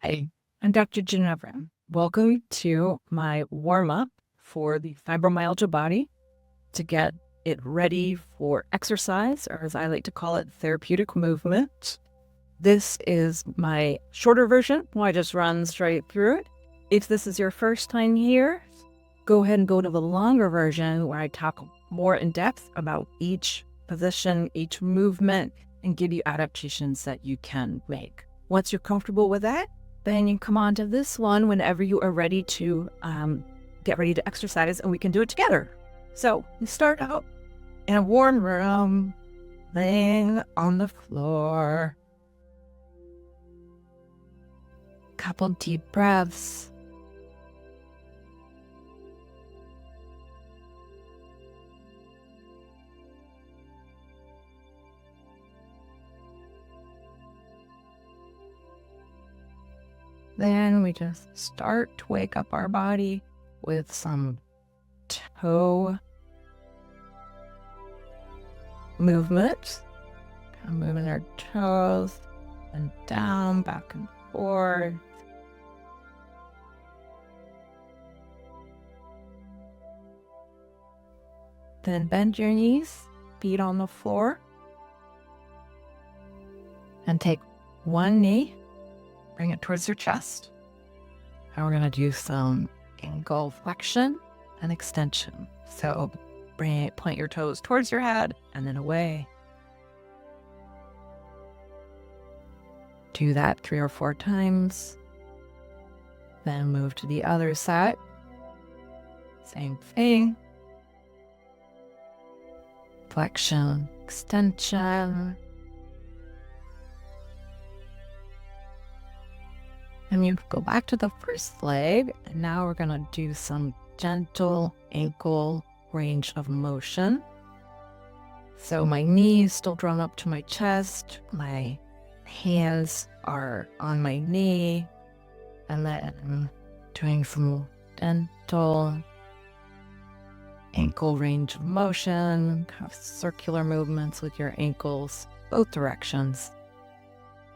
Hi, I'm Dr. Ginevra. Welcome to my warm-up for the fibromyalgia body to get it ready for exercise, or as I like to call it, therapeutic movement. This is my shorter version, where I just run straight through it. If this is your first time here, go ahead and go to the longer version where I talk more in depth about each position, each movement, and give you adaptations that you can make. Once you're comfortable with that, then you come on to this one whenever you are ready to get ready to exercise, and we can do it together. So we start out in a warm room, laying on the floor. Couple deep breaths. Then we just start to wake up our body with some toe movement. Kind of moving our toes and down, back and forth. Then bend your knees, feet on the floor. And take one knee. Bring it towards your chest. And we're going to do some ankle flexion and extension. So point your toes towards your head and then away. Do that 3 or 4 times. Then move to the other side. Same thing. Flexion, extension. And you go back to the first leg, and now we're going to do some gentle ankle range of motion. So my knee is still drawn up to my chest, my hands are on my knee, and then I'm doing some gentle ankle range of motion, kind of circular movements with your ankles, both directions.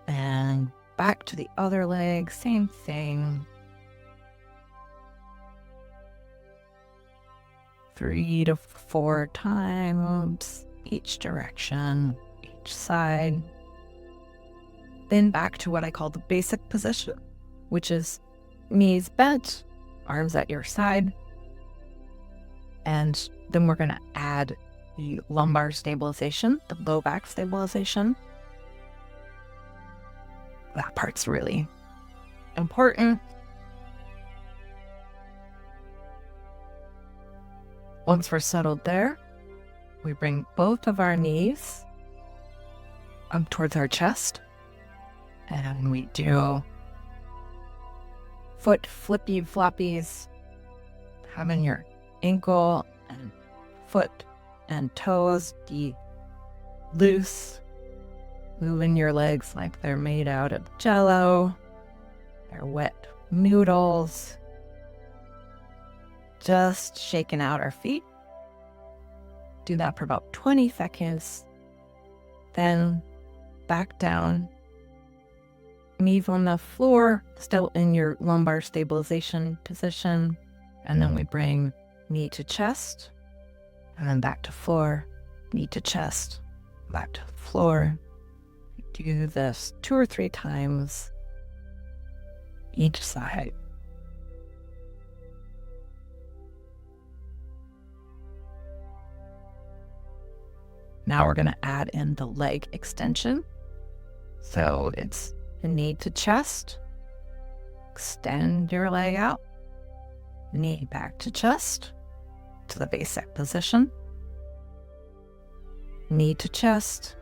And back to the other leg, same thing. 3 to 4 times, each direction, each side. Then back to what I call the basic position, which is knees bent, arms at your side. And then we're going to add the lumbar stabilization, the low back stabilization. That part's really important. Once we're settled there, we bring both of our knees up towards our chest, and we do foot flippy floppies, having your ankle and foot and toes be loose. Moving your legs like they're made out of Jell-O. They're wet noodles. Just shaking out our feet. Do that for about 20 seconds. Then back down. Knees on the floor, still in your lumbar stabilization position. And then we bring knee to chest. And then back to floor. Knee to chest. Back to the floor. Do this 2 or 3 times each side. Now we're going to add in the leg extension. So it's the knee to chest. Extend your leg out. Knee back to chest to the basic position. Knee to chest.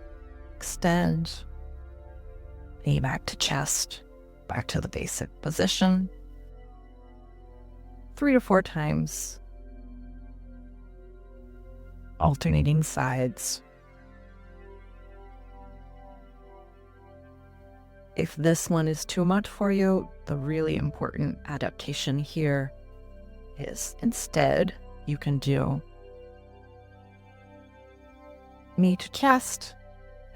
Extend. Knee back to chest, back to the basic position. 3 to 4 times. Alternating sides. If this one is too much for you, the really important adaptation here is instead you can do knee to chest,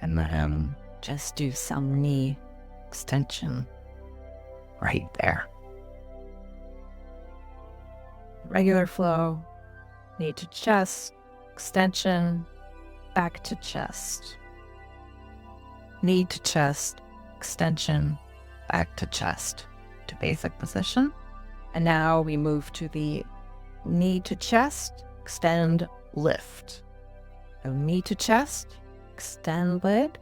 and then just do some knee extension right there. Regular flow, knee to chest, extension, back to chest. Knee to chest, extension, back to chest, to basic position. And now we move to the knee to chest, extend, lift. So knee to chest, extend leg,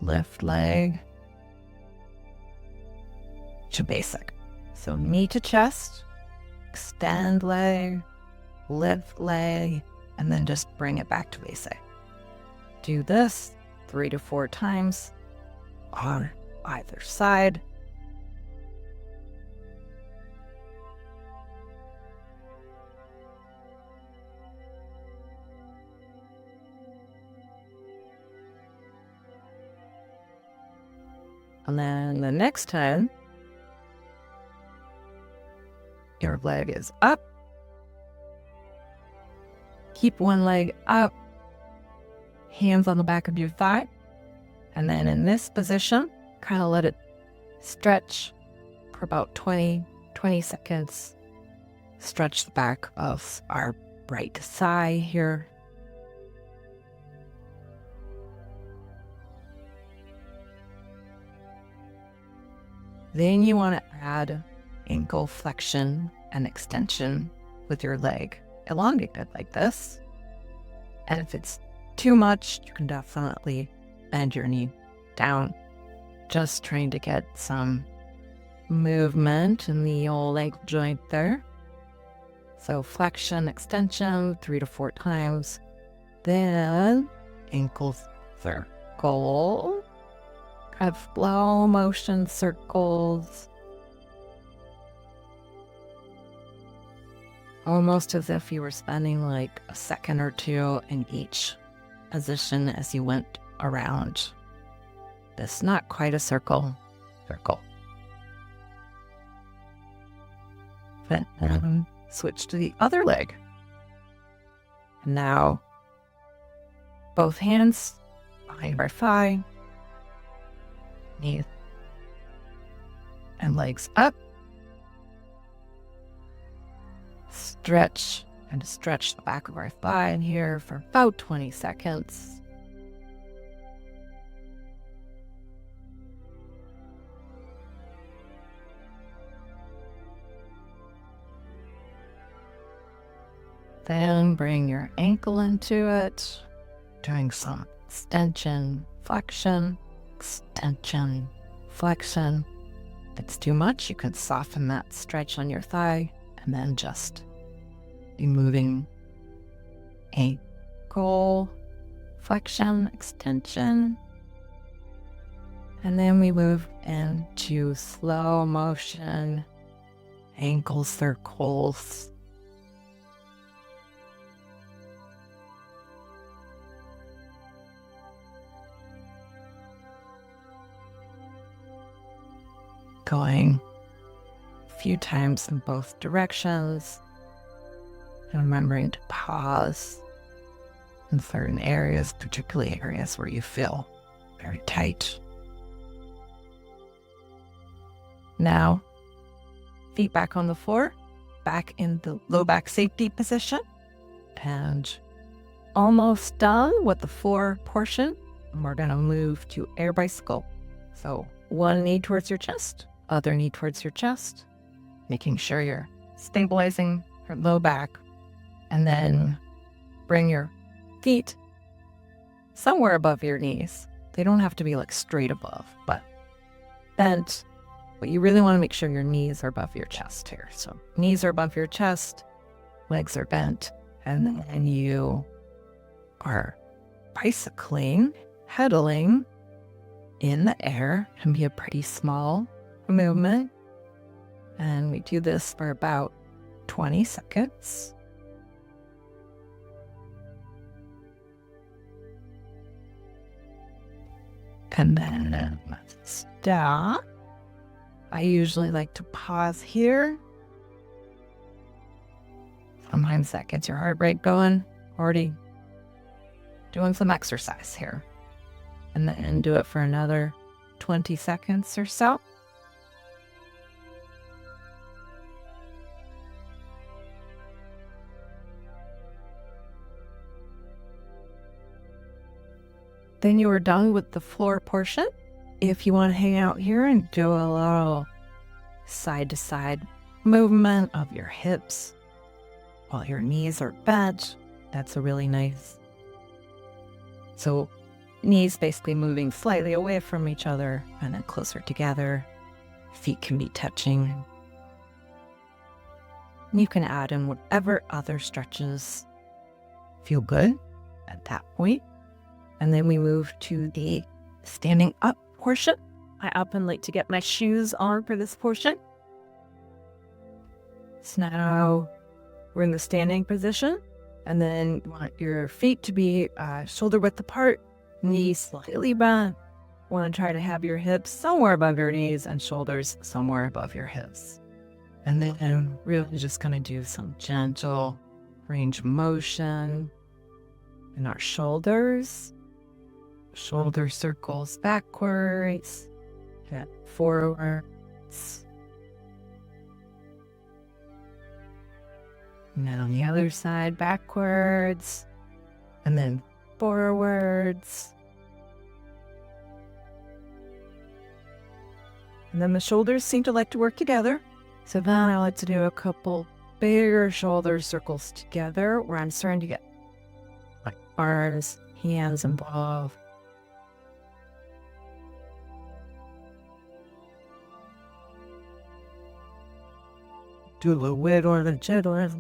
lift leg, to basic. So knee to chest, extend leg, lift leg, and then just bring it back to basic. Do this 3 to 4 times on either side. And then the next time, your leg is up. Keep one leg up, hands on the back of your thigh. And then in this position, kind of let it stretch for about 20 seconds. Stretch the back of our right thigh here. Then you want to add ankle flexion and extension with your leg elongated like this. And if it's too much, you can definitely bend your knee down. Just trying to get some movement in the old ankle joint there. So flexion, extension, 3 to 4 times. Then ankle circle. Kind of slow motion circles. Almost as if you were spending like a second or two in each position as you went around. This not quite a circle. Then switch to the other leg. And now both hands behind our thigh, knees and legs up. Stretch and stretch the back of our thigh in here for about 20 seconds. Then bring your ankle into it, doing some extension, flexion, extension, flexion. If it's too much, you can soften that stretch on your thigh and then just be moving ankle, flexion, extension. And then we move into slow motion, ankle circles. Going a few times in both directions, and remembering to pause in certain areas, particularly areas where you feel very tight. Now, feet back on the floor, back in the low back safety position, and almost done with the floor portion. And we're going to move to air bicycle. So one knee towards your chest, other knee towards your chest, making sure you're stabilizing your low back, and then bring your feet somewhere above your knees. They don't have to be like straight above, but bent. But you really want to make sure your knees are above your chest here. So knees are above your chest, legs are bent, and then you are bicycling, pedaling in the air. Can be a pretty small movement. And we do this for about 20 seconds. And then stop. I usually like to pause here. Sometimes that gets your heart rate going. Already doing some exercise here. And then do it for another 20 seconds or so. then you are done with the floor portion. If you want to hang out here and do a little side-to-side movement of your hips while your knees are bent, that's a really nice. So knees basically moving slightly away from each other and then closer together. Feet can be touching. You can add in whatever other stretches feel good at that point. And then we move to the standing up portion. I often like to get my shoes on for this portion. So now we're in the standing position. And then you want your feet to be shoulder width apart, knees slightly bent. Want to try to have your hips somewhere above your knees and shoulders somewhere above your hips. And then really just going to do some gentle range of motion in our shoulders. Shoulder circles backwards, then forwards. And then on the other side, backwards, and then forwards. And then the shoulders seem to like to work together. So then I like to do a couple bigger shoulder circles together where I'm starting to get my arms, hands involved. Do a little wiggle and jiggle.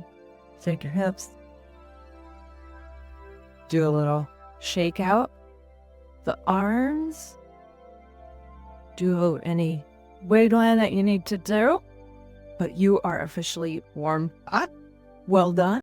Shake your hips. Do a little shake out the arms. Do any wiggling that you need to do. But you are officially warmed up. Well done.